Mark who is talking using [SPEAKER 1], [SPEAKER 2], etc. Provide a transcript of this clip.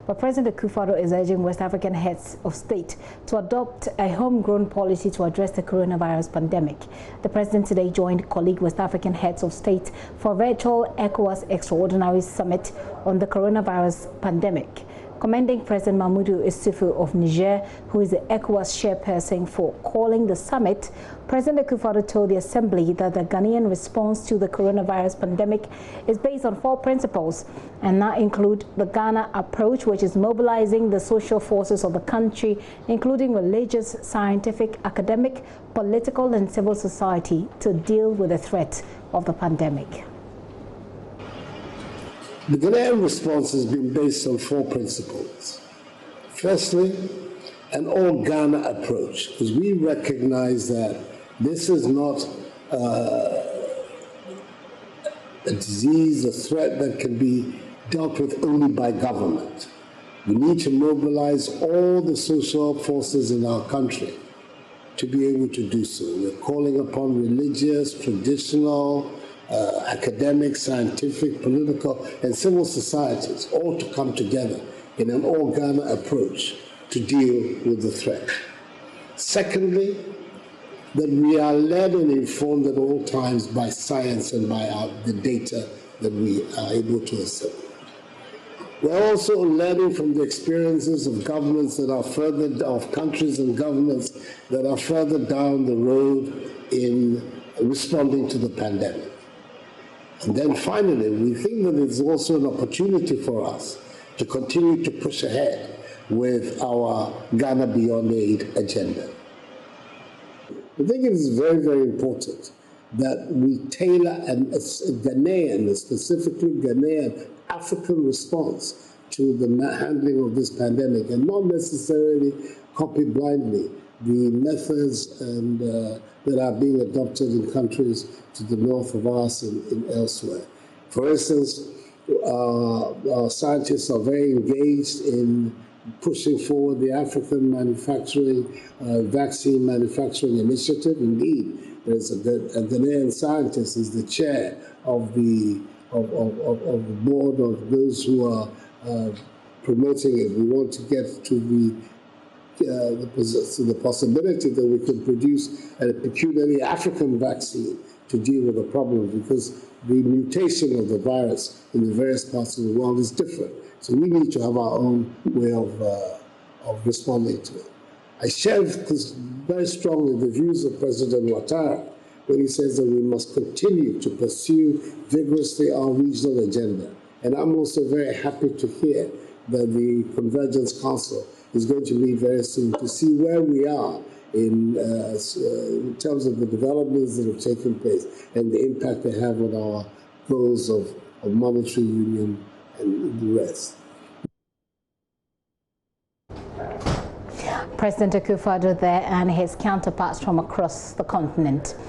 [SPEAKER 1] But President Akufo-Addo is urging West African heads of state to adopt a homegrown policy to address the coronavirus pandemic. The president today joined colleague West African heads of state for a virtual ECOWAS Extraordinary Summit on the coronavirus pandemic. Commending President Mahamudu Issoufou of Niger, who is the ECOWAS chairperson, for calling the summit, President Akufo-Addo told the Assembly that the Ghanaian response to the coronavirus pandemic is based on 4 principles, and that include the Ghana approach, which is mobilizing the social forces of the country, including religious, scientific, academic, political, and civil society, to deal with the threat of the pandemic.
[SPEAKER 2] The Ghanaian response has been based on 4 principles. Firstly, an all-Ghana approach, because we recognize that this is not a disease, a threat that can be dealt with only by government. We need to mobilize all the social forces in our country to be able to do so. We're calling upon religious, traditional, academic, scientific, political, and civil societies all to come together in an all-Ghana approach to deal with the threat. Secondly, that we are led and informed at all times by science and by the data that we are able to assemble. We're also learning from the experiences of governments that are of countries and governments that are further down the road in responding to the pandemic. And then finally, we think that it's also an opportunity for us to continue to push ahead with our Ghana Beyond Aid agenda. I think it is very, very important that we tailor a Ghanaian, a specifically Ghanaian African response to the handling of this pandemic, and not necessarily copy blindly the methods and that are being adopted in countries to the north of us and elsewhere. For instance, our scientists are very engaged in pushing forward the African vaccine manufacturing initiative. Indeed, there's a Ghanaian scientist is the chair of the board of those who are promoting it. We want to get to the possibility that we can produce a peculiarly African vaccine to deal with the problem, because the mutation of the virus in the various parts of the world is different. So we need to have our own way of responding to it. I share very strongly the views of President Ouattara when he says that we must continue to pursue vigorously our regional agenda. And I'm also very happy to hear that the Convergence Council is going to meet very soon to see where we are in terms of the developments that have taken place and the impact they have on our goals of monetary union and the rest.
[SPEAKER 1] President Akufo-Addo there and his counterparts from across the continent.